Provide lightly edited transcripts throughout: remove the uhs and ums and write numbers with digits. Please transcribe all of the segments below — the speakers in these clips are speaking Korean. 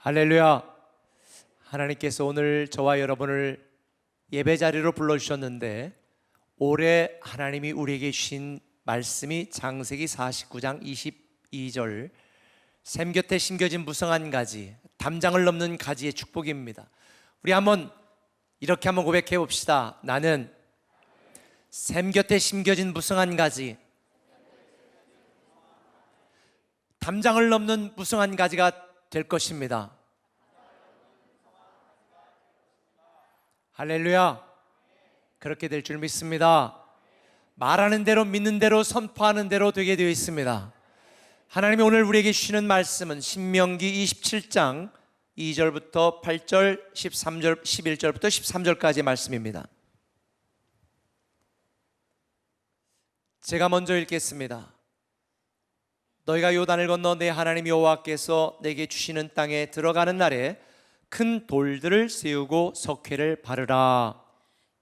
할렐루야. 하나님께서 오늘 저와 여러분을 예배 자리로 불러주셨는데, 올해 하나님이 우리에게 주신 말씀이 창세기 49장 22절 샘 곁에 심겨진 무성한 가지, 담장을 넘는 가지의 축복입니다. 우리 이렇게 한번 고백해 봅시다. 나는 샘 곁에 심겨진 무성한 가지, 담장을 넘는 무성한 가지가 될 것입니다. 할렐루야. 그렇게 될 줄 믿습니다. 말하는 대로, 믿는 대로, 선포하는 대로 되게 되어 있습니다. 하나님이 오늘 우리에게 주시는 말씀은 신명기 27장 2절부터 8절, 13절, 11절부터 13절까지의 말씀입니다. 제가 먼저 읽겠습니다. 너희가 요단을 건너 내 하나님 여호와께서 내게 주시는 땅에 들어가는 날에 큰 돌들을 세우고 석회를 바르라.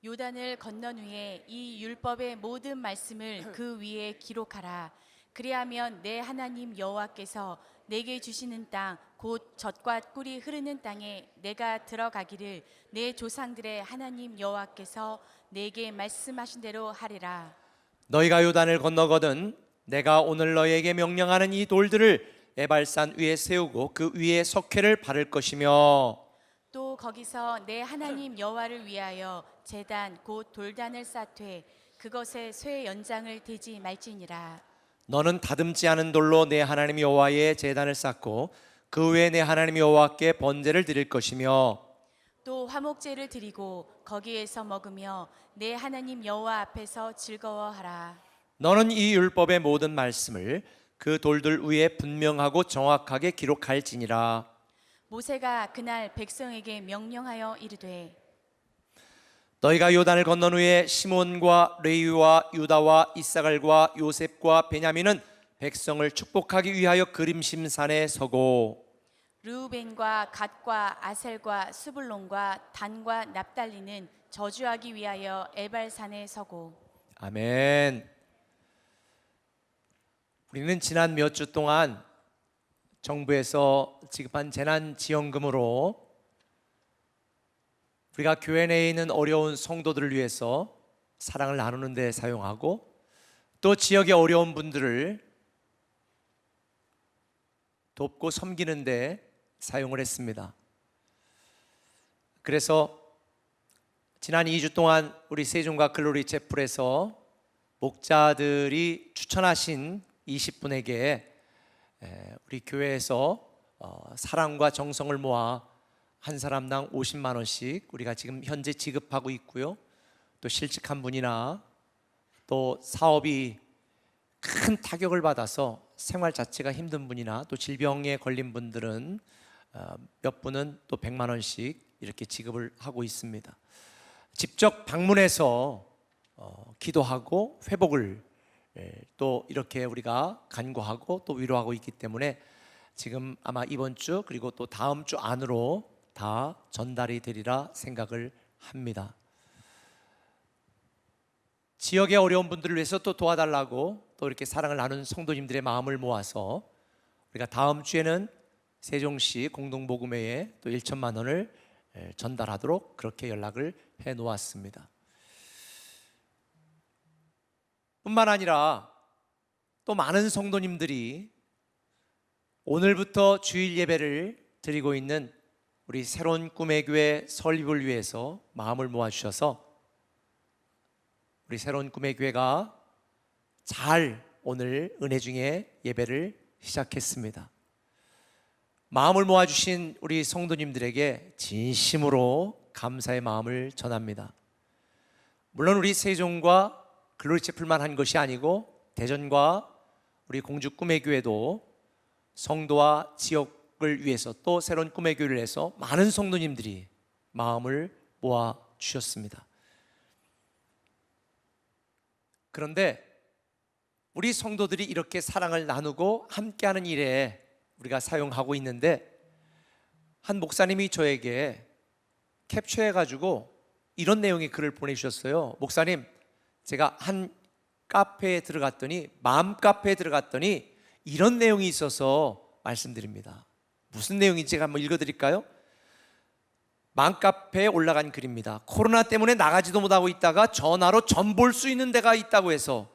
요단을 건넌 후에 이 율법의 모든 말씀을 그 위에 기록하라. 그리하면 내 하나님 여호와께서 내게 주시는 땅 곧 젖과 꿀이 흐르는 땅에 내가 들어가기를 내 조상들의 하나님 여호와께서 내게 말씀하신 대로 하리라. 너희가 요단을 건너거든 내가 오늘 너희에게 명령하는 이 돌들을 에발산 위에 세우고 그 위에 석회를 바를 것이며, 또 거기서 내 하나님 여호와를 위하여 제단 곧 돌단을 쌓되 그것에 쇠 연장을 대지 말지니라. 너는 다듬지 않은 돌로 내 하나님 여호와의 제단을 쌓고 그 외에 내 하나님 여호와께 번제를 드릴 것이며, 또 화목제를 드리고 거기에서 먹으며 내 하나님 여호와 앞에서 즐거워하라. 너는 이 율법의 모든 말씀을 그 돌들 위에 분명하고 정확하게 기록할지니라. 모세가 그날 백성에게 명령하여 이르되 너희가 요단을 건넌 후에 시몬과 레위와 유다와 이사갈과 요셉과 베냐민은 백성을 축복하기 위하여 그림심산에 서고, 르우벤과 갓과 아셀과 스불론과 단과 납달리는 저주하기 위하여 에발산에 서고. 아멘. 우리는 지난 몇 주 동안 정부에서 지급한 재난지원금으로 우리가 교회 내에 있는 어려운 성도들을 위해서 사랑을 나누는 데 사용하고, 또 지역의 어려운 분들을 돕고 섬기는 데 사용을 했습니다. 그래서 지난 2주 동안 우리 세종과 글로리 채플에서 목자들이 추천하신 20분에게 우리 교회에서 사랑과 정성을 모아 한 사람당 50만 원씩 우리가 지금 현재 지급하고 있고요. 또 실직한 분이나 또 사업이 큰 타격을 받아서 생활 자체가 힘든 분이나 또 질병에 걸린 분들은 몇 분은 또 100만 원씩 이렇게 지급을 하고 있습니다. 직접 방문해서 기도하고 회복을 또 이렇게 우리가 간구하고 또 위로하고 있기 때문에 지금 아마 이번 주 그리고 또 다음 주 안으로 다 전달이 되리라 생각을 합니다. 지역의 어려운 분들을 위해서 또 도와달라고 또 이렇게 사랑을 나눈 성도님들의 마음을 모아서 우리가 다음 주에는 세종시 공동복음회에 또 1천만 원을 전달하도록 그렇게 연락을 해 놓았습니다. 뿐만 아니라 또 많은 성도님들이 오늘부터 주일 예배를 드리고 있는 우리 새로운 꿈의 교회 설립을 위해서 마음을 모아주셔서 우리 새로운 꿈의 교회가 잘 오늘 은혜 중에 예배를 시작했습니다. 마음을 모아주신 우리 성도님들에게 진심으로 감사의 마음을 전합니다. 물론 우리 세종과 글로리 채플만 한 것이 아니고 대전과 우리 공주 꿈의 교회도 성도와 지역을 위해서 또 새로운 꿈의 교회를 위해서 많은 성도님들이 마음을 모아 주셨습니다. 그런데 우리 성도들이 이렇게 사랑을 나누고 함께하는 일에 우리가 사용하고 있는데, 한 목사님이 저에게 캡처해가지고 이런 내용의 글을 보내주셨어요. 목사님, 제가 한 카페에 들어갔더니, 마음 카페에 들어갔더니 이런 내용이 있어서 말씀드립니다. 무슨 내용인지 제가 한번 읽어드릴까요? 맘카페에 올라간 글입니다. 코로나 때문에 나가지도 못하고 있다가 전화로 점 볼 수 있는 데가 있다고 해서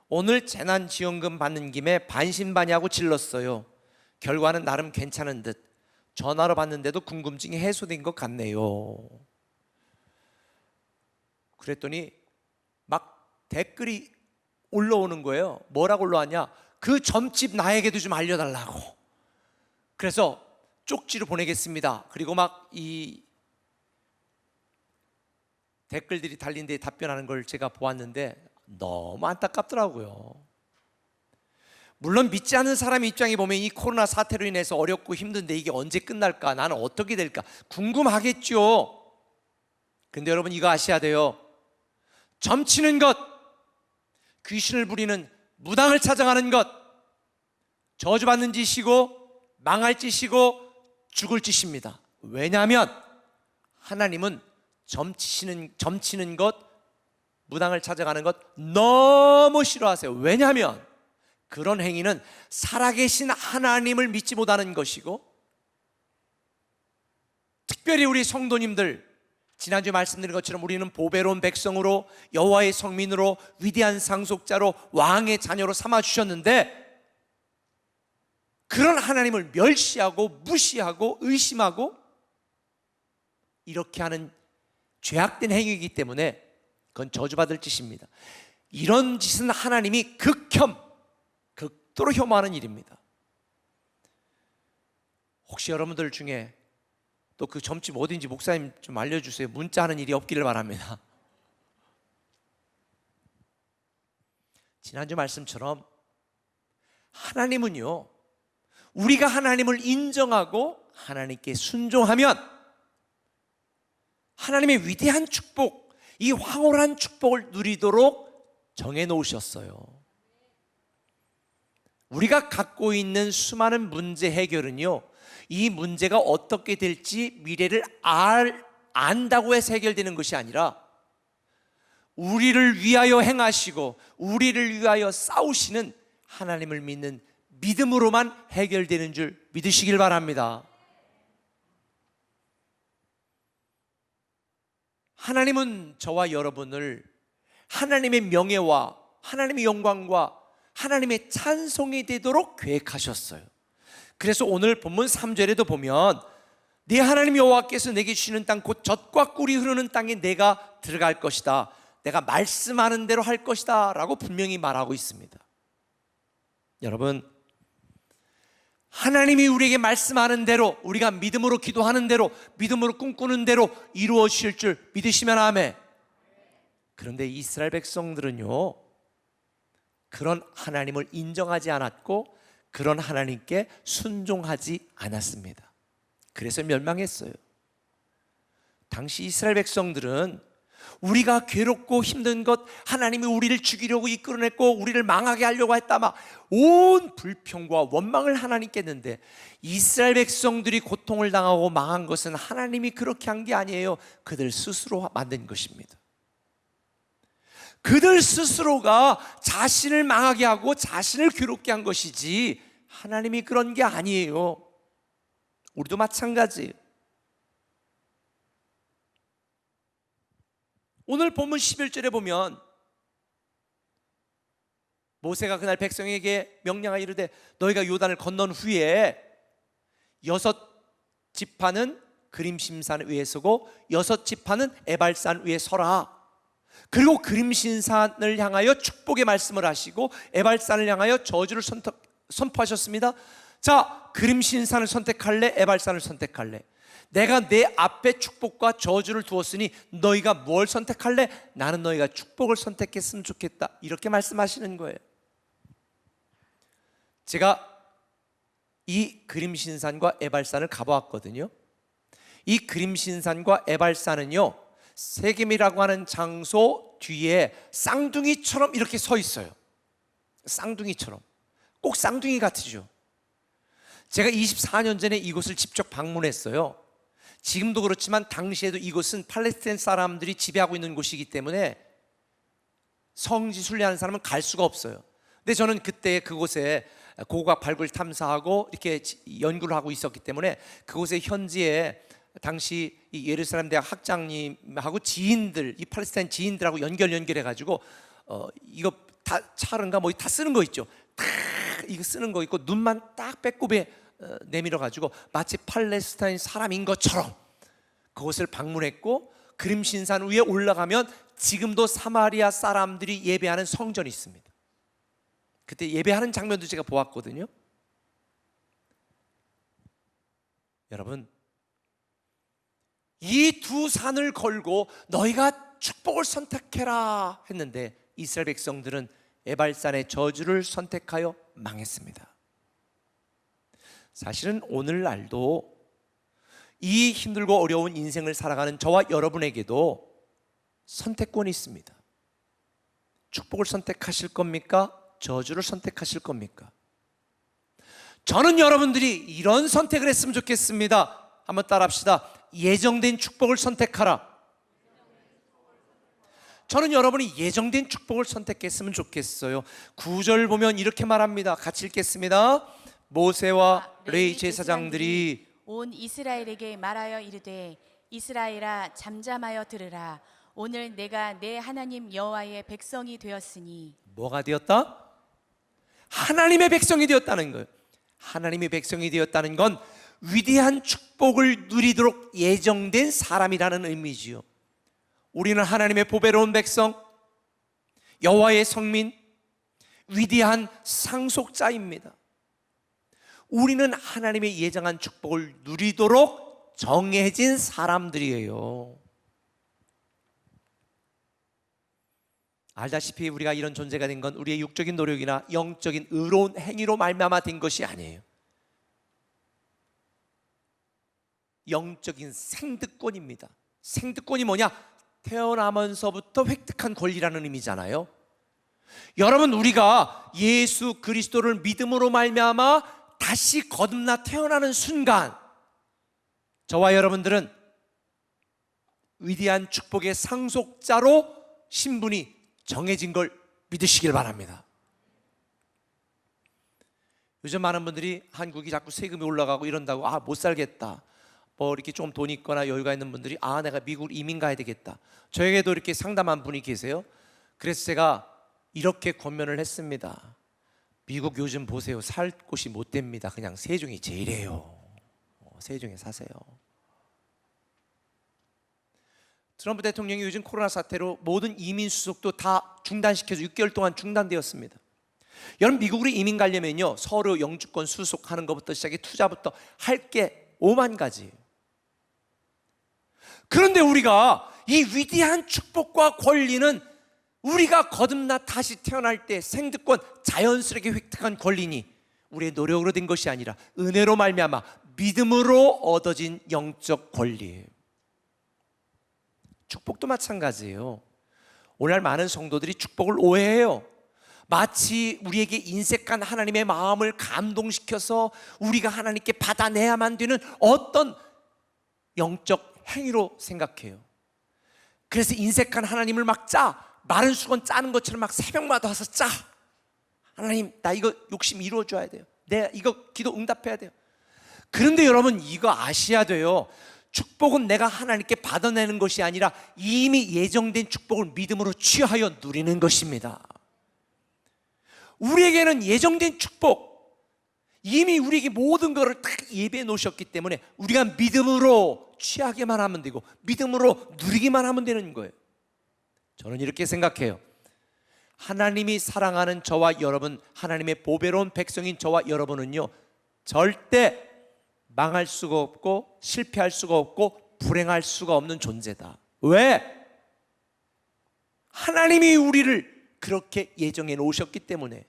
오늘 재난지원금 받는 김에 반신반의하고 질렀어요. 결과는 나름 괜찮은 듯 전화로 받는데도 궁금증이 해소된 것 같네요. 그랬더니 막 댓글이 올라오는 거예요. 뭐라고 올라왔냐? 그 점집 나에게도 좀 알려달라고. 그래서 쪽지로 보내겠습니다. 그리고 막 이 댓글들이 달린 데에 답변하는 걸 제가 보았는데 너무 안타깝더라고요. 물론 믿지 않는 사람 입장에 보면 이 코로나 사태로 인해서 어렵고 힘든데 이게 언제 끝날까? 나는 어떻게 될까? 궁금하겠죠. 근데 여러분 이거 아셔야 돼요. 점치는 것, 귀신을 부리는 무당을 찾아가는 것, 저주받는 짓이고 망할 짓이고 죽을 짓입니다. 왜냐하면 하나님은 점치는 것, 무당을 찾아가는 것 너무 싫어하세요. 왜냐하면 그런 행위는 살아계신 하나님을 믿지 못하는 것이고, 특별히 우리 성도님들 지난주에 말씀드린 것처럼 우리는 보배로운 백성으로 여호와의 성민으로 위대한 상속자로 왕의 자녀로 삼아주셨는데, 그런 하나님을 멸시하고 무시하고 의심하고 이렇게 하는 죄악된 행위이기 때문에 그건 저주받을 짓입니다. 이런 짓은 하나님이 극도로 혐오하는 일입니다. 혹시 여러분들 중에 또 그 점집 어딘지 목사님 좀 알려주세요. 문자하는 일이 없기를 바랍니다. 지난주 말씀처럼 하나님은요, 우리가 하나님을 인정하고 하나님께 순종하면 하나님의 위대한 축복, 이 황홀한 축복을 누리도록 정해놓으셨어요. 우리가 갖고 있는 수많은 문제 해결은요, 이 문제가 어떻게 될지 미래를 안다고 해서 해결되는 것이 아니라 우리를 위하여 행하시고 우리를 위하여 싸우시는 하나님을 믿는 믿음으로만 해결되는 줄 믿으시길 바랍니다. 하나님은 저와 여러분을 하나님의 명예와 하나님의 영광과 하나님의 찬송이 되도록 계획하셨어요. 그래서 오늘 본문 3절에도 보면 네 하나님 여호와께서 내게 주시는 땅 곧 젖과 꿀이 흐르는 땅에 내가 들어갈 것이다, 내가 말씀하는 대로 할 것이다 라고 분명히 말하고 있습니다. 여러분, 하나님이 우리에게 말씀하는 대로, 우리가 믿음으로 기도하는 대로, 믿음으로 꿈꾸는 대로 이루어 주실 줄 믿으시면 아멘. 그런데 이스라엘 백성들은요, 그런 하나님을 인정하지 않았고 그런 하나님께 순종하지 않았습니다. 그래서 멸망했어요. 당시 이스라엘 백성들은 우리가 괴롭고 힘든 것, 하나님이 우리를 죽이려고 이끌어냈고 우리를 망하게 하려고 했다, 막 온 불평과 원망을 하나님께 했는데, 이스라엘 백성들이 고통을 당하고 망한 것은 하나님이 그렇게 한 게 아니에요. 그들 스스로 만든 것입니다. 그들 스스로가 자신을 망하게 하고 자신을 괴롭게 한 것이지 하나님이 그런 게 아니에요. 우리도 마찬가지예요. 오늘 본문 11절에 보면 모세가 그날 백성에게 명령하여 이르되 너희가 요단을 건넌 후에 6지파는 그림심산 위에 서고 6지파는 에발산 위에 서라. 그리고 그림신산을 향하여 축복의 말씀을 하시고 에발산을 향하여 저주를 선포하셨습니다. 자, 그림신산을 선택할래? 에발산을 선택할래? 내가 내 앞에 축복과 저주를 두었으니 너희가 뭘 선택할래? 나는 너희가 축복을 선택했으면 좋겠다, 이렇게 말씀하시는 거예요. 제가 이 그림신산과 에발산을 가보았거든요. 이 그림신산과 에발산은요, 세겜이라고 하는 장소 뒤에 쌍둥이처럼 이렇게 서 있어요. 쌍둥이처럼, 꼭 쌍둥이 같으죠. 제가 24년 전에 이곳을 직접 방문했어요. 지금도 그렇지만 당시에도 이곳은 팔레스타인 사람들이 지배하고 있는 곳이기 때문에 성지 순례하는 사람은 갈 수가 없어요. 근데 저는 그때 그곳에 고고학 발굴 탐사하고 이렇게 연구를 하고 있었기 때문에 그곳의 현지에 당시 이 예루살렘 대학 학장님하고 지인들, 이 팔레스타인 지인들하고 연결해 가지고 이거 다 차른가 뭐 다 쓰는 거 있죠. 다 이거 쓰는 거 있고 눈만 딱 빼꼼에 내밀어 가지고 마치 팔레스타인 사람인 것처럼 그곳을 방문했고, 그림신산 위에 올라가면 지금도 사마리아 사람들이 예배하는 성전이 있습니다. 그때 예배하는 장면도 제가 보았거든요. 여러분, 이 두 산을 걸고 너희가 축복을 선택해라 했는데 이스라엘 백성들은 에발산의 저주를 선택하여 망했습니다. 사실은 오늘날도 이 힘들고 어려운 인생을 살아가는 저와 여러분에게도 선택권이 있습니다. 축복을 선택하실 겁니까? 저주를 선택하실 겁니까? 저는 여러분들이 이런 선택을 했으면 좋겠습니다. 한번 따라합시다. 예정된 축복을 선택하라. 저는 여러분이 예정된 축복을 선택했으면 좋겠어요. 9절 보면 이렇게 말합니다. 같이 읽겠습니다. 모세와 레위 제사장들이 온 이스라엘에게 말하여 이르되 이스라엘아 잠잠하여 들으라. 오늘 내가 내 하나님 여호와의 백성이 되었으니. 뭐가 되었다? 하나님의 백성이 되었다는 거예요. 하나님의 백성이 되었다는 건 위대한 축복을 누리도록 예정된 사람이라는 의미지요. 우리는 하나님의 보배로운 백성, 여호와의 성민, 위대한 상속자입니다. 우리는 하나님의 예정한 축복을 누리도록 정해진 사람들이에요. 알다시피 우리가 이런 존재가 된 건 우리의 육적인 노력이나 영적인 의로운 행위로 말미암아 된 것이 아니에요. 영적인 생득권입니다. 생득권이 뭐냐? 태어나면서부터 획득한 권리라는 의미잖아요. 여러분, 우리가 예수 그리스도를 믿음으로 말미암아 다시 거듭나 태어나는 순간 저와 여러분들은 위대한 축복의 상속자로 신분이 정해진 걸 믿으시길 바랍니다. 요즘 많은 분들이 한국이 자꾸 세금이 올라가고 이런다고 못 살겠다, 뭐 이렇게 좀 돈이 있거나 여유가 있는 분들이 내가 미국으로 이민 가야 되겠다. 저에게도 이렇게 상담한 분이 계세요. 그래서 제가 이렇게 권면을 했습니다. 미국 요즘 보세요. 살 곳이 못 됩니다. 그냥 세종이 제일이에요. 세종에 사세요. 트럼프 대통령이 요즘 코로나 사태로 모든 이민 수속도 다 중단시켜서 6개월 동안 중단되었습니다. 여러분, 미국으로 이민 가려면요, 서류 영주권 수속하는 것부터 시작해 투자부터 할 게 5만 가지예요. 그런데 우리가 이 위대한 축복과 권리는 우리가 거듭나 다시 태어날 때 생득권, 자연스럽게 획득한 권리니 우리의 노력으로 된 것이 아니라 은혜로 말미암아 믿음으로 얻어진 영적 권리예요. 축복도 마찬가지예요. 오늘날 많은 성도들이 축복을 오해해요. 마치 우리에게 인색한 하나님의 마음을 감동시켜서 우리가 하나님께 받아내야만 되는 어떤 영적 행위로 생각해요. 그래서 인색한 하나님을 막 마른 수건 짜는 것처럼 막 새벽마다 와서 하나님, 나 이거 욕심 이루어줘야 돼요. 내가 이거 기도 응답해야 돼요. 그런데 여러분, 이거 아셔야 돼요. 축복은 내가 하나님께 받아내는 것이 아니라 이미 예정된 축복을 믿음으로 취하여 누리는 것입니다. 우리에게는 예정된 축복, 이미 우리에게 모든 것을 다 예배해 놓으셨기 때문에 우리가 믿음으로 취하기만 하면 되고 믿음으로 누리기만 하면 되는 거예요. 저는 이렇게 생각해요. 하나님이 사랑하는 저와 여러분, 하나님의 보배로운 백성인 저와 여러분은요, 절대 망할 수가 없고 실패할 수가 없고 불행할 수가 없는 존재다. 왜? 하나님이 우리를 그렇게 예정해 놓으셨기 때문에.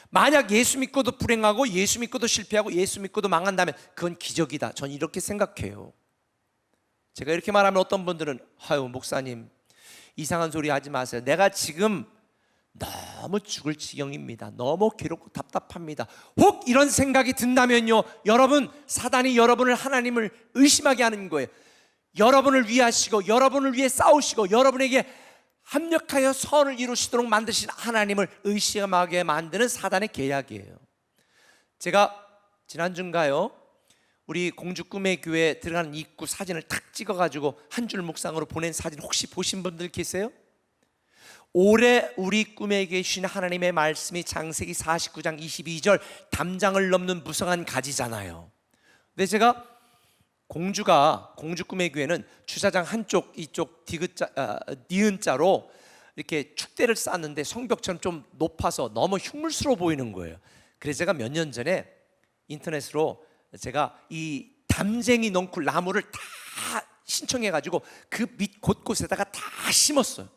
만약 예수 믿고도 불행하고 예수 믿고도 실패하고 예수 믿고도 망한다면 그건 기적이다. 전 이렇게 생각해요. 제가 이렇게 말하면 어떤 분들은 목사님 이상한 소리 하지 마세요. 내가 지금 너무 죽을 지경입니다. 너무 괴롭고 답답합니다. 혹 이런 생각이 든다면요, 여러분, 사단이 여러분을 하나님을 의심하게 하는 거예요. 여러분을 위하시고 여러분을 위해 싸우시고 여러분에게 합력하여 선을 이루시도록 만드신 하나님을 의심하게 만드는 사단의 계략이에요. 제가 지난주인가요? 우리 공주 꿈의 교회 들어가는 입구 사진을 탁 찍어가지고 한 줄 묵상으로 보낸 사진 혹시 보신 분들 계세요? 올해 우리 꿈에 계신 하나님의 말씀이 창세기 49장 22절 담장을 넘는 무성한 가지잖아요. 근데 제가 공주 꿈의 교회는 주차장 한쪽 이쪽 니은자로 이렇게 축대를 쌓았는데 성벽처럼 좀 높아서 너무 흉물스러워 보이는 거예요. 그래서 제가 몇 년 전에 인터넷으로 제가 이 담쟁이 넝쿨 나무를 다 신청해가지고 그 밑 곳곳에다가 다 심었어요.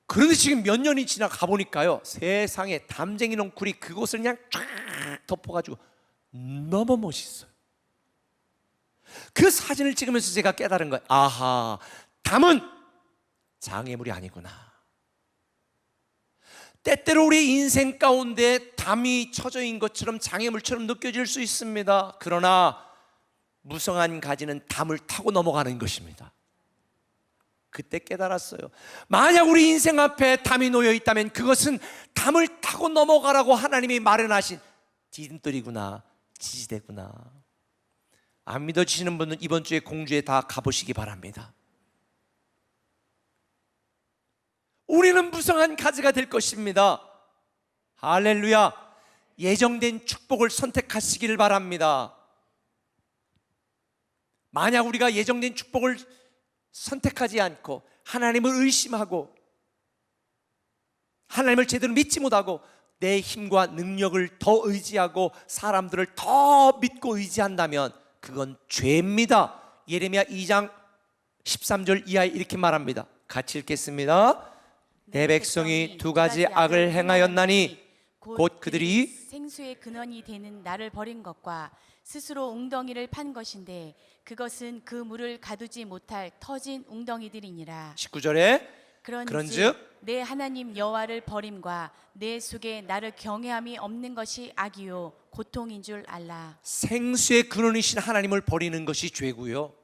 그런데 지금 몇 년이 지나 가보니까요, 세상에 담쟁이 넝쿨이 그곳을 그냥 쫙 덮어가지고 너무 멋있어요. 그 사진을 찍으면서 제가 깨달은 거예요. 아하, 담은 장애물이 아니구나. 때때로 우리 인생 가운데 담이 처져 있는 것처럼 장애물처럼 느껴질 수 있습니다. 그러나 무성한 가지는 담을 타고 넘어가는 것입니다. 그때 깨달았어요. 만약 우리 인생 앞에 담이 놓여 있다면 그것은 담을 타고 넘어가라고 하나님이 마련하신 디딤돌이구나, 지지대구나. 안 믿어지시는 분은 이번 주에 공주에 다 가보시기 바랍니다. 우리는 무성한 가지가 될 것입니다. 할렐루야. 예정된 축복을 선택하시기를 바랍니다. 만약 우리가 예정된 축복을 선택하지 않고 하나님을 의심하고 하나님을 제대로 믿지 못하고 내 힘과 능력을 더 의지하고 사람들을 더 믿고 의지한다면 그건 죄입니다. 예레미야 2장 13절 이하에 이렇게 말합니다. 같이 읽겠습니다. 내 백성이 두 가지 악을 행하였나니 곧 그들이 생수의 근원이 되는 나를 버린 것과 스스로 웅덩이를 판 것인데 그것은 그 물을 가두지 못할 터진 웅덩이들이니라. 19절에 그런즉 내 하나님 여호와를 버림과 내 속에 나를 경외함이 없는 것이 악이요 고통인 줄 알라. 생수의 근원이신 하나님을 버리는 것이 죄고요,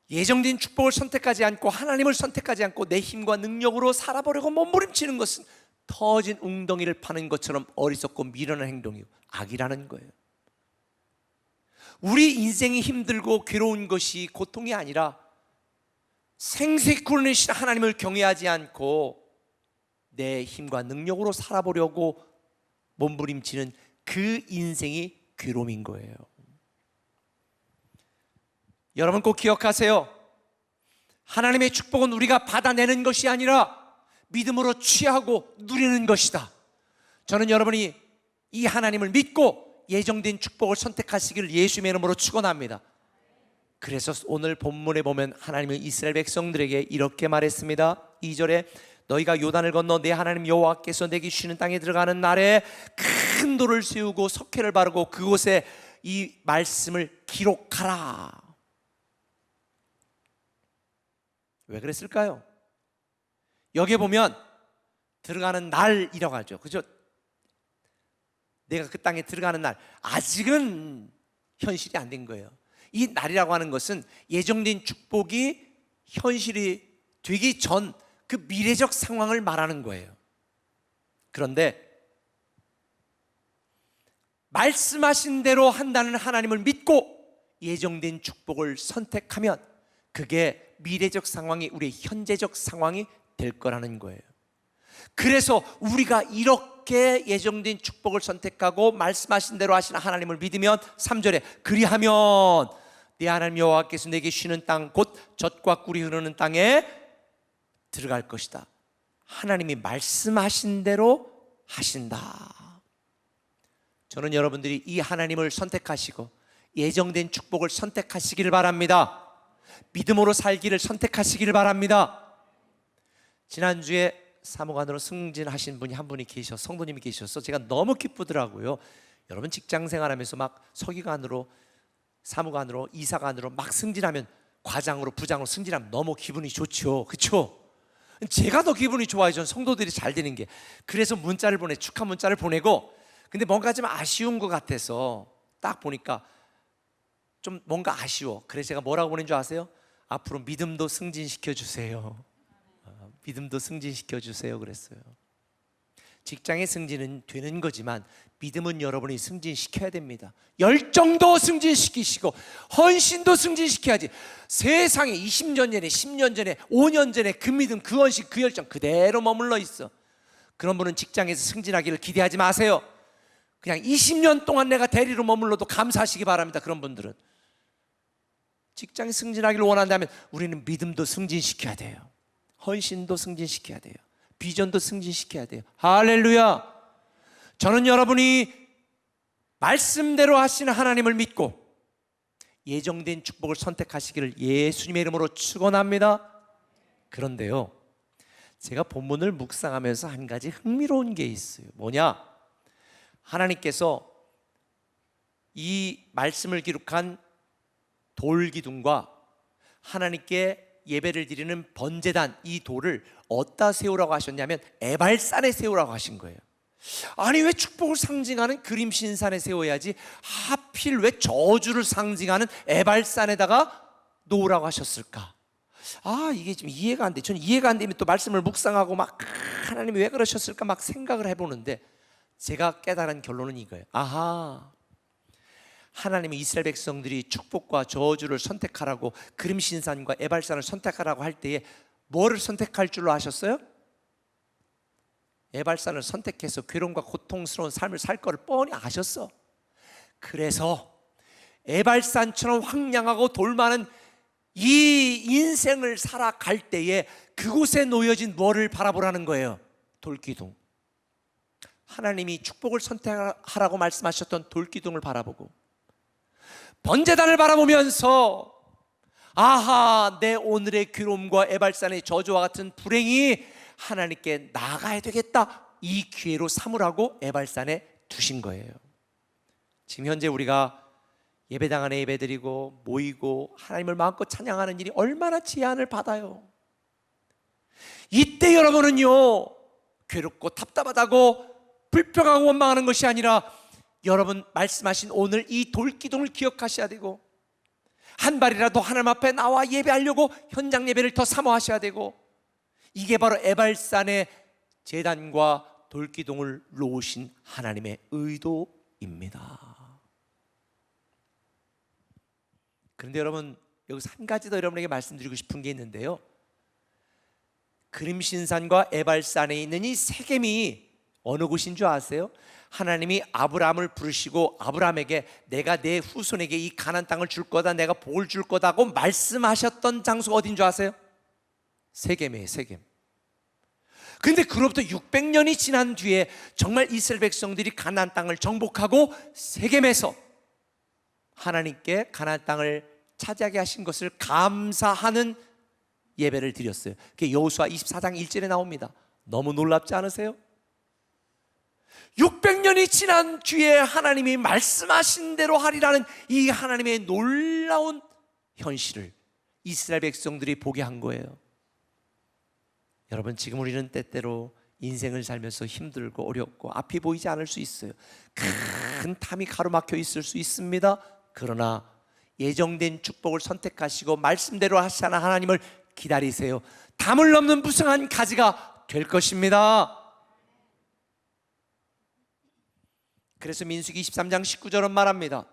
예정된 축복을 선택하지 않고 하나님을 선택하지 않고 내 힘과 능력으로 살아보려고 몸부림치는 것은 터진 웅덩이를 파는 것처럼 어리석고 미련한 행동이고 악이라는 거예요. 우리 인생이 힘들고 괴로운 것이 고통이 아니라 생수의 근원이신 하나님을 경외하지 않고 내 힘과 능력으로 살아보려고 몸부림치는 그 인생이 괴로움인 거예요. 여러분 꼭 기억하세요. 하나님의 축복은 우리가 받아내는 것이 아니라 믿음으로 취하고 누리는 것이다. 저는 여러분이 이 하나님을 믿고 예정된 축복을 선택하시기를 예수님의 이름으로 축원합니다. 그래서 오늘 본문에 보면 하나님은 이스라엘 백성들에게 이렇게 말했습니다. 2절에 너희가 요단을 건너 내 하나님 여호와께서 내게 주시는 땅에 들어가는 날에 큰 돌을 세우고 석회를 바르고 그곳에 이 말씀을 기록하라. 왜 그랬을까요? 여기에 보면 들어가는 날이라고 하죠. 그죠? 내가 그 땅에 들어가는 날, 아직은 현실이 안 된 거예요. 이 날이라고 하는 것은 예정된 축복이 현실이 되기 전 그 미래적 상황을 말하는 거예요. 그런데 말씀하신 대로 한다는 하나님을 믿고 예정된 축복을 선택하면 그게 미래적 상황이 우리의 현재적 상황이 될 거라는 거예요. 그래서 우리가 이렇게 예정된 축복을 선택하고 말씀하신 대로 하시는 하나님을 믿으면 3절에 그리하면 내 하나님 여호와께서 내게 주시는 땅 곧 젖과 꿀이 흐르는 땅에 들어갈 것이다. 하나님이 말씀하신 대로 하신다. 저는 여러분들이 이 하나님을 선택하시고 예정된 축복을 선택하시기를 바랍니다. 믿음으로 살기를 선택하시기를 바랍니다. 지난주에 사무관으로 승진하신 분이 한 분이 계셔서 성도님이 계셔서 제가 너무 기쁘더라고요. 여러분 직장생활하면서 막 서기관으로 사무관으로 이사관으로 막 승진하면 과장으로 부장으로 승진하면 너무 기분이 좋죠. 그렇죠? 제가 더 기분이 좋아요. 전 성도들이 잘 되는 게. 그래서 문자를 축하 문자를 보내고 근데 뭔가 좀 아쉬운 것 같아서 딱 보니까 좀 뭔가 아쉬워. 그래서 제가 뭐라고 보낸 줄 아세요? 앞으로 믿음도 승진시켜 주세요. 믿음도 승진시켜 주세요 그랬어요. 직장의 승진은 되는 거지만 믿음은 여러분이 승진시켜야 됩니다. 열정도 승진시키시고 헌신도 승진시켜야지. 세상에 20년 전에 10년 전에 5년 전에 그 믿음 그 헌신 그 열정 그대로 머물러 있어. 그런 분은 직장에서 승진하기를 기대하지 마세요. 그냥 20년 동안 내가 대리로 머물러도 감사하시기 바랍니다. 그런 분들은 직장에 승진하기를 원한다면 우리는 믿음도 승진시켜야 돼요. 헌신도 승진시켜야 돼요. 비전도 승진시켜야 돼요. 할렐루야. 저는 여러분이 말씀대로 하시는 하나님을 믿고 예정된 축복을 선택하시기를 예수님의 이름으로 축원합니다. 그런데요, 제가 본문을 묵상하면서 한 가지 흥미로운 게 있어요. 뭐냐? 하나님께서 이 말씀을 기록한 돌기둥과 하나님께 예배를 드리는 번제단, 이 돌을 어디다 세우라고 하셨냐면 에발산에 세우라고 하신 거예요. 아니, 왜 축복을 상징하는 그림신산에 세워야지 하필 왜 저주를 상징하는 에발산에다가 놓으라고 하셨을까? 이게 좀 이해가 안 돼. 저는 이해가 안 되면 또 말씀을 묵상하고 막 하나님이 왜 그러셨을까 막 생각을 해보는데, 제가 깨달은 결론은 이거예요. 하나님이 이스라엘 백성들이 축복과 저주를 선택하라고 그림신산과 에발산을 선택하라고 할 때에 뭐를 선택할 줄로 아셨어요? 에발산을 선택해서 괴로움과 고통스러운 삶을 살 거를 뻔히 아셨어. 그래서 에발산처럼 황량하고 돌 많은 이 인생을 살아갈 때에 그곳에 놓여진 뭐를 바라보라는 거예요? 돌기둥. 하나님이 축복을 선택하라고 말씀하셨던 돌기둥을 바라보고 번제단을 바라보면서 내 오늘의 괴로움과 에발산의 저주와 같은 불행이 하나님께 나가야 되겠다, 이 기회로 삼으라고 에발산에 두신 거예요. 지금 현재 우리가 예배당 안에 예배드리고 모이고 하나님을 마음껏 찬양하는 일이 얼마나 제한을 받아요. 이때 여러분은요, 괴롭고 답답하다고 불평하고 원망하는 것이 아니라 여러분 말씀하신 오늘 이 돌기둥을 기억하셔야 되고, 한 발이라도 하나님 앞에 나와 예배하려고 현장 예배를 더 사모하셔야 되고, 이게 바로 에발산의 제단과 돌기둥을 놓으신 하나님의 의도입니다. 그런데 여러분, 여기서 한 가지 더 여러분에게 말씀드리고 싶은 게 있는데요, 그림신산과 에발산에 있는 이 세겜이 어느 곳인 줄 아세요? 하나님이 아브라함을 부르시고 아브라함에게 내가 내 후손에게 이 가나안 땅을 줄 거다, 내가 복을 줄 거다고 말씀하셨던 장소가 어딘 줄 아세요? 세겜이에요. 세겜. 근데 그로부터 600년이 지난 뒤에 정말 이스라엘 백성들이 가나안 땅을 정복하고 세겜에서 하나님께 가나안 땅을 차지하게 하신 것을 감사하는 예배를 드렸어요. 그게 여호수아 24장 1절에 나옵니다. 너무 놀랍지 않으세요? 600년이 지난 뒤에 하나님이 말씀하신 대로 하리라는 이 하나님의 놀라운 현실을 이스라엘 백성들이 보게 한 거예요. 여러분, 지금 우리는 때때로 인생을 살면서 힘들고 어렵고 앞이 보이지 않을 수 있어요. 큰 탐이 가로막혀 있을 수 있습니다. 그러나 예정된 축복을 선택하시고 말씀대로 하시는 하나님을 기다리세요. 담을 넘는 무성한 가지가 될 것입니다. 그래서 민수기 23장 19절은 말합니다.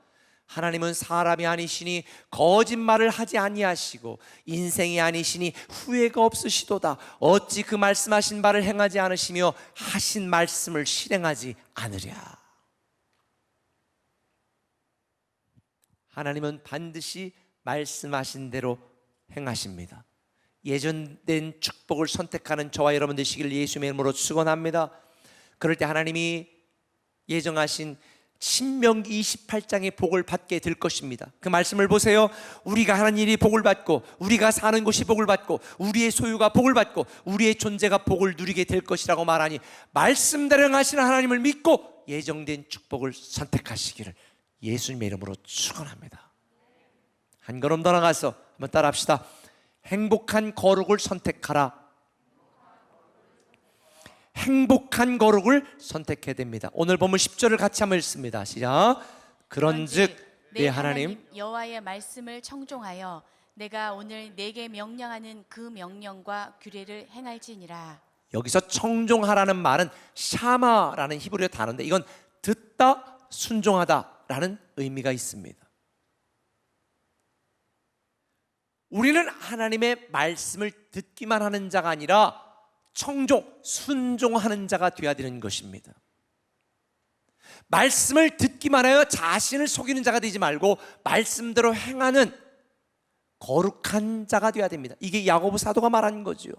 하나님은 사람이 아니시니 거짓말을 하지 아니하시고 인생이 아니시니 후회가 없으시도다. 어찌 그 말씀하신 바를 행하지 않으시며 하신 말씀을 실행하지 않으랴. 하나님은 반드시 말씀하신 대로 행하십니다. 예정된 축복을 선택하는 저와 여러분 되시기를 예수님의 이름으로 축원합니다. 그럴 때 하나님이 예정하신 신명기 28장의 복을 받게 될 것입니다. 그 말씀을 보세요. 우리가 하는 일이 복을 받고 우리가 사는 곳이 복을 받고 우리의 소유가 복을 받고 우리의 존재가 복을 누리게 될 것이라고 말하니, 말씀대로 하시는 하나님을 믿고 예정된 축복을 선택하시기를 예수님의 이름으로 축원합니다. 한 걸음 더 나가서 한번 따라합시다. 행복한 거룩을 선택하라. 행복한 거룩을 선택해야 됩니다. 오늘 본문 10절을 같이 한번 읽습니다. 시작. 그런즉 내 하나님 여호와의 말씀을 청종하여 내가 오늘 내게 명령하는 그 명령과 규례를 행할지니라. 여기서 청종하라는 말은 샤마라는 히브리어 단어인데 이건 듣다, 순종하다라는 의미가 있습니다. 우리는 하나님의 말씀을 듣기만 하는 자가 아니라 청종, 순종하는 자가 되어야 되는 것입니다. 말씀을 듣기만 하여 자신을 속이는 자가 되지 말고 말씀대로 행하는 거룩한 자가 되어야 됩니다. 이게 야고보 사도가 말하는 거죠.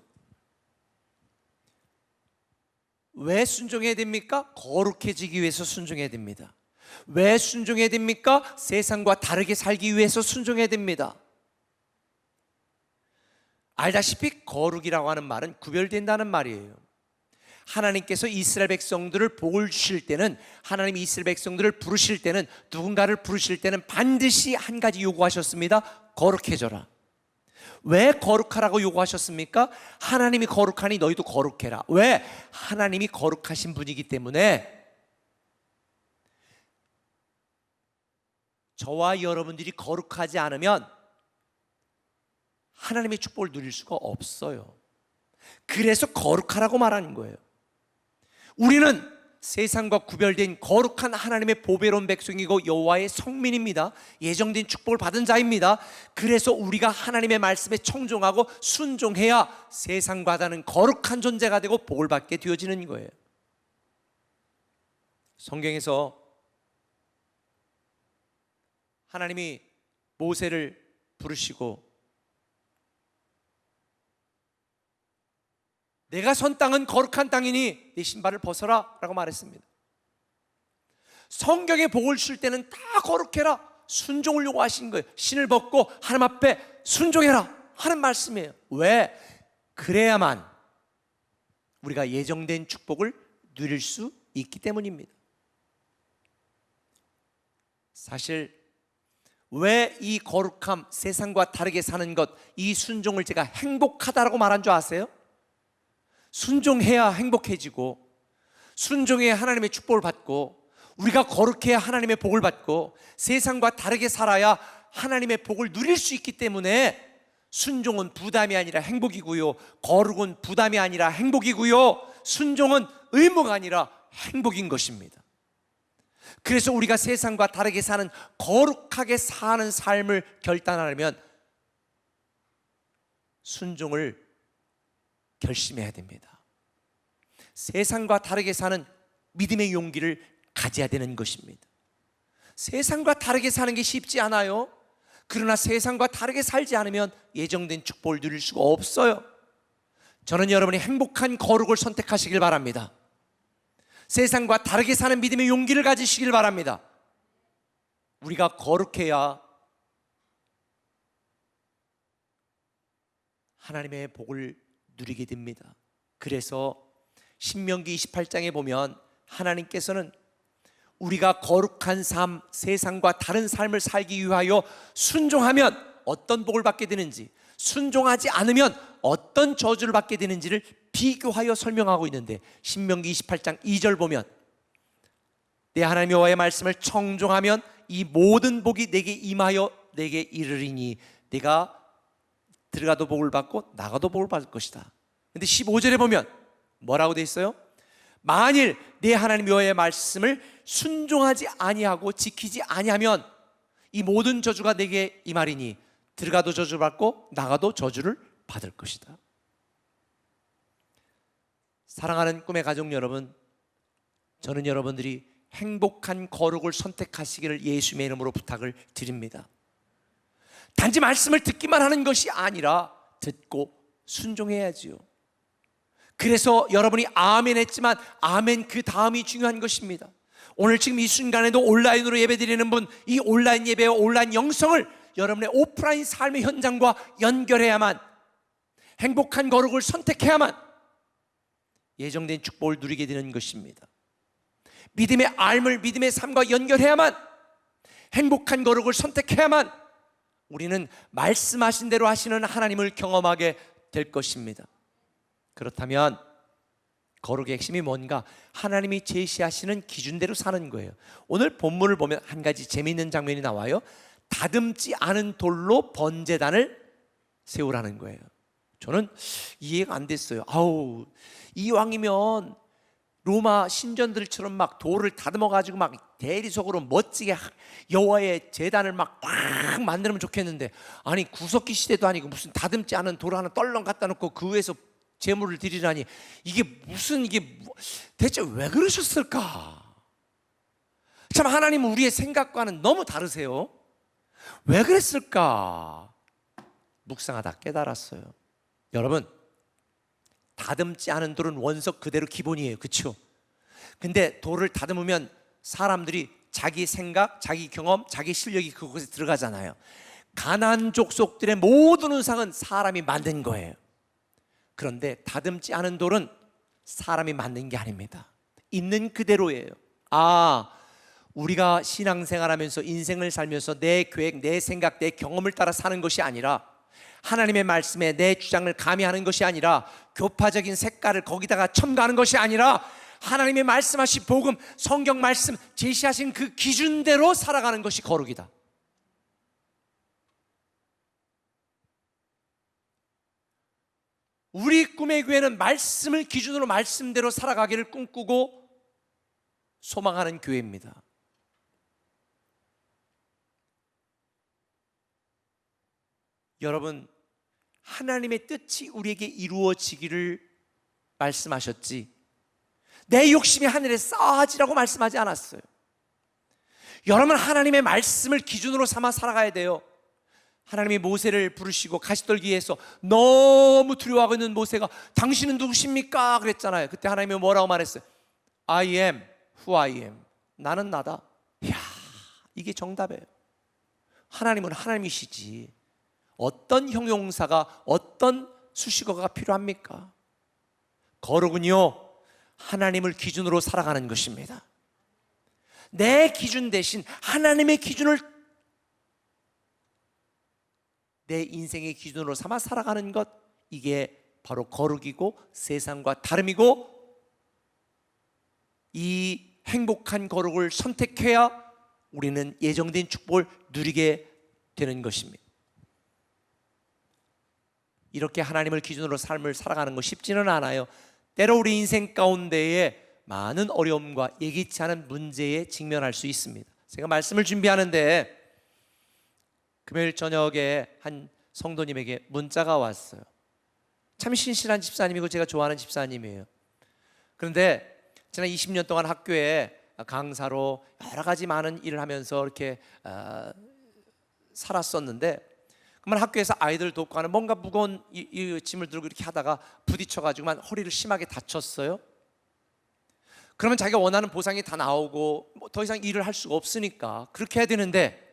왜 순종해야 됩니까? 거룩해지기 위해서 순종해야 됩니다. 왜 순종해야 됩니까? 세상과 다르게 살기 위해서 순종해야 됩니다. 알다시피 거룩이라고 하는 말은 구별된다는 말이에요. 하나님께서 이스라엘 백성들을 복을 주실 때는, 하나님이 이스라엘 백성들을 부르실 때는, 누군가를 부르실 때는 반드시 한 가지 요구하셨습니다. 거룩해져라. 왜 거룩하라고 요구하셨습니까? 하나님이 거룩하니 너희도 거룩해라. 왜? 하나님이 거룩하신 분이기 때문에 저와 여러분들이 거룩하지 않으면 하나님의 축복을 누릴 수가 없어요. 그래서 거룩하라고 말하는 거예요. 우리는 세상과 구별된 거룩한 하나님의 보배로운 백성이고 여호와의 성민입니다. 예정된 축복을 받은 자입니다. 그래서 우리가 하나님의 말씀에 청종하고 순종해야 세상과 다른 거룩한 존재가 되고 복을 받게 되어지는 거예요. 성경에서 하나님이 모세를 부르시고 내가 선 땅은 거룩한 땅이니 네 신발을 벗어라 라고 말했습니다. 성경에 복을 줄 때는 다 거룩해라, 순종을 요구하신 거예요. 신을 벗고 하나님 앞에 순종해라 하는 말씀이에요. 왜? 그래야만 우리가 예정된 축복을 누릴 수 있기 때문입니다. 사실 왜 이 거룩함, 세상과 다르게 사는 것, 이 순종을 제가 행복하다라고 말한 줄 아세요? 순종해야 행복해지고, 순종해야 하나님의 축복을 받고, 우리가 거룩해야 하나님의 복을 받고, 세상과 다르게 살아야 하나님의 복을 누릴 수 있기 때문에 순종은 부담이 아니라 행복이고요, 거룩은 부담이 아니라 행복이고요, 순종은 의무가 아니라 행복인 것입니다. 그래서 우리가 세상과 다르게 사는, 거룩하게 사는 삶을 결단하려면 순종을 결심해야 됩니다. 세상과 다르게 사는 믿음의 용기를 가져야 되는 것입니다. 세상과 다르게 사는 게 쉽지 않아요. 그러나 세상과 다르게 살지 않으면 예정된 축복을 누릴 수가 없어요. 저는 여러분이 행복한 거룩을 선택하시길 바랍니다. 세상과 다르게 사는 믿음의 용기를 가지시길 바랍니다. 우리가 거룩해야 하나님의 복을 누리게 됩니다. 그래서 신명기 28장에 보면 하나님께서는 우리가 거룩한 삶, 세상과 다른 삶을 살기 위하여 순종하면 어떤 복을 받게 되는지, 순종하지 않으면 어떤 저주를 받게 되는지를 비교하여 설명하고 있는데, 신명기 28장 2절 보면 내 하나님 여호와의 말씀을 청종하면 이 모든 복이 내게 임하여 내게 이르리니 내가 들어가도 복을 받고 나가도 복을 받을 것이다. 근데 15절에 보면 뭐라고 돼 있어요? 만일 내 하나님 여호와의 말씀을 순종하지 아니하고 지키지 아니하면 이 모든 저주가 내게 임하리니 들어가도 저주를 받고 나가도 저주를 받을 것이다. 사랑하는 꿈의 가족 여러분, 저는 여러분들이 행복한 거룩을 선택하시기를 예수님의 이름으로 부탁을 드립니다. 단지 말씀을 듣기만 하는 것이 아니라 듣고 순종해야지요. 그래서 여러분이 아멘 했지만 아멘 그 다음이 중요한 것입니다. 오늘 지금 이 순간에도 온라인으로 예배드리는 분, 이 온라인 예배와 온라인 영성을 여러분의 오프라인 삶의 현장과 연결해야만, 행복한 거룩을 선택해야만 예정된 축복을 누리게 되는 것입니다. 믿음의 삶을 믿음의 삶과 연결해야만, 행복한 거룩을 선택해야만 우리는 말씀하신 대로 하시는 하나님을 경험하게 될 것입니다. 그렇다면 거룩의 핵심이 뭔가? 하나님이 제시하시는 기준대로 사는 거예요. 오늘 본문을 보면 한 가지 재미있는 장면이 나와요. 다듬지 않은 돌로 번제단을 세우라는 거예요. 저는 이해가 안 됐어요. 아우, 이왕이면 로마 신전들처럼 막 돌을 다듬어 가지고 막 대리석으로 멋지게 여호와의 제단을 막 꽉 만들면 좋겠는데, 아니 구석기 시대도 아니고 무슨 다듬지 않은 돌 하나 떨렁 갖다 놓고 그 위에서 제물을 드리라니, 이게 무슨, 대체 왜 그러셨을까? 참, 하나님은 우리의 생각과는 너무 다르세요. 왜 그랬을까? 묵상하다 깨달았어요. 여러분, 다듬지 않은 돌은 원석 그대로 기본이에요. 그렇죠? 근데 돌을 다듬으면 사람들이 자기 생각, 자기 경험, 자기 실력이 그곳에 들어가잖아요. 가나안 족속들의 모든 우상은 사람이 만든 거예요. 그런데 다듬지 않은 돌은 사람이 만든 게 아닙니다. 있는 그대로예요. 우리가 신앙생활하면서 인생을 살면서 내 계획, 내 생각, 내 경험을 따라 사는 것이 아니라, 하나님의 말씀에 내 주장을 가미하는 것이 아니라, 교파적인 색깔을 거기다가 첨가하는 것이 아니라, 하나님의 말씀하신 복음, 성경 말씀 제시하신 그 기준대로 살아가는 것이 거룩이다. 우리 꿈의 교회는 말씀을 기준으로 말씀대로 살아가기를 꿈꾸고 소망하는 교회입니다. 여러분, 하나님의 뜻이 우리에게 이루어지기를 말씀하셨지, 내 욕심이 하늘에 쌓아지라고 말씀하지 않았어요. 여러분, 하나님의 말씀을 기준으로 삼아 살아가야 돼요. 하나님이 모세를 부르시고 가시떨기에서 너무 두려워하고 있는 모세가 당신은 누구십니까? 그랬잖아요. 그때 하나님이 뭐라고 말했어요? I am who I am. 나는 나다. 이야, 이게 정답이에요. 하나님은 하나님이시지 어떤 형용사가, 어떤 수식어가 필요합니까? 거룩은요, 하나님을 기준으로 살아가는 것입니다. 내 기준 대신 하나님의 기준을 내 인생의 기준으로 삼아 살아가는 것, 이게 바로 거룩이고 세상과 다름이고, 이 행복한 거룩을 선택해야 우리는 예정된 축복을 누리게 되는 것입니다. 이렇게 하나님을 기준으로 삶을 살아가는 거 쉽지는 않아요. 때로 우리 인생 가운데에 많은 어려움과 예기치 않은 문제에 직면할 수 있습니다. 제가 말씀을 준비하는데 금요일 저녁에 한 성도님에게 문자가 왔어요. 참 신실한 집사님이고 제가 좋아하는 집사님이에요. 그런데 지난 20년 동안 학교에 강사로 여러 가지 많은 일을 하면서 이렇게 살았었는데, 그러면 학교에서 아이들 돕고 하는 뭔가 무거운 이 짐을 들고 이렇게 하다가 부딪혀가지고만 허리를 심하게 다쳤어요. 그러면 자기가 원하는 보상이 다 나오고 더 이상 일을 할 수가 없으니까 그렇게 해야 되는데,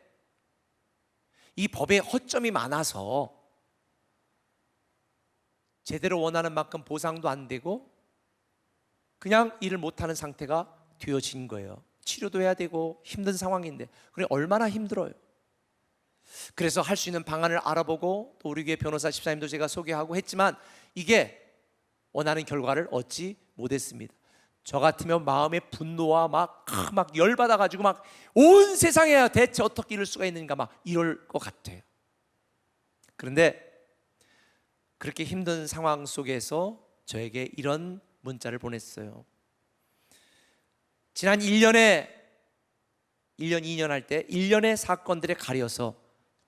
이 법에 허점이 많아서 제대로 원하는 만큼 보상도 안 되고 그냥 일을 못하는 상태가 되어진 거예요. 치료도 해야 되고 힘든 상황인데, 그래 얼마나 힘들어요. 그래서 할 수 있는 방안을 알아보고 또 우리 교회 변호사 집사님도 제가 소개하고 했지만 이게 원하는 결과를 얻지 못했습니다. 저 같으면 마음의 분노와 막 열받아가지고 막 온 세상에 대체 어떻게 이럴 수가 있는가 막 이럴 것 같아요. 그런데 그렇게 힘든 상황 속에서 저에게 이런 문자를 보냈어요. 지난 1년 2년 할 때 1년의 사건들에 가려서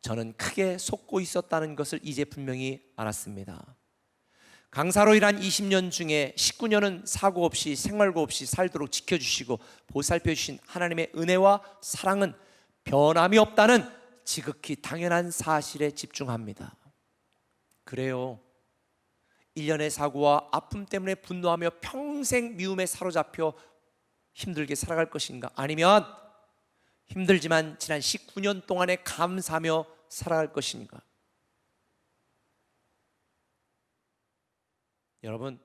저는 크게 속고 있었다는 것을 이제 분명히 알았습니다. 강사로 일한 20년 중에 19년은 사고 없이 생활고 없이 살도록 지켜주시고 보살펴 주신 하나님의 은혜와 사랑은 변함이 없다는 지극히 당연한 사실에 집중합니다. 그래요, 1년의 사고와 아픔 때문에 분노하며 평생 미움에 사로잡혀 힘들게 살아갈 것인가, 아니면 힘들지만 지난 19년 동안에 감사하며 살아갈 것인가? 여러분,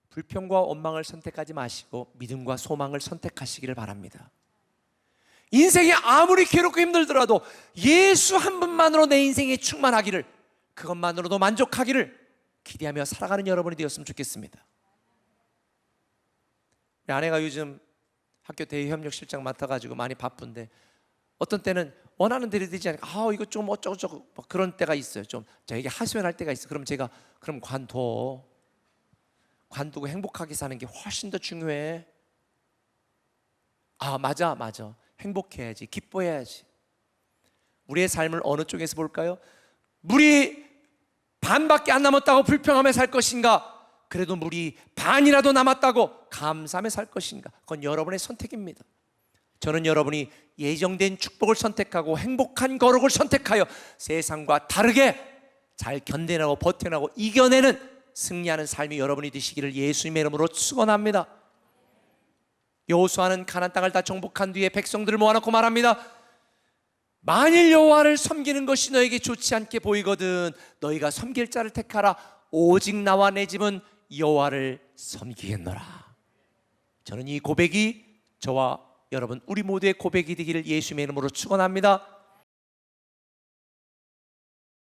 불평과 원망을 선택하지 마시고 믿음과 소망을 선택하시기를 바랍니다. 인생이 아무리 괴롭고 힘들더라도 예수 한 분만으로 내 인생이 충만하기를, 그것만으로도 만족하기를 기대하며 살아가는 여러분이 되었으면 좋겠습니다. 우리 아내가 요즘 학교 대외협력실장 맡아가지고 많이 바쁜데 어떤 때는 원하는 대로 되지 않으니까 이거 좀 어쩌고저쩌고 뭐 그런 때가 있어요. 좀 저에게 하소연할 때가 있어요. 그럼 제가 그럼 관두고 행복하게 사는 게 훨씬 더 중요해. 맞아. 행복해야지, 기뻐해야지. 우리의 삶을 어느 쪽에서 볼까요? 물이 반밖에 안 남았다고 불평하며 살 것인가? 그래도 물이 반이라도 남았다고 감사하며 살 것인가? 그건 여러분의 선택입니다. 저는 여러분이 예정된 축복을 선택하고 행복한 거룩을 선택하여 세상과 다르게 잘 견뎌내고 버텨내고 이겨내는 승리하는 삶이 여러분이 되시기를 예수님의 이름으로 축원합니다. 여호수아는 가나안 땅을 다 정복한 뒤에 백성들을 모아놓고 말합니다. 만일 여호와를 섬기는 것이 너에게 좋지 않게 보이거든 너희가 섬길 자를 택하라. 오직 나와 내 집은 여호와를 섬기겠노라. 저는 이 고백이 저와 여러분 우리 모두의 고백이 되기를 예수님의 이름으로 축원합니다.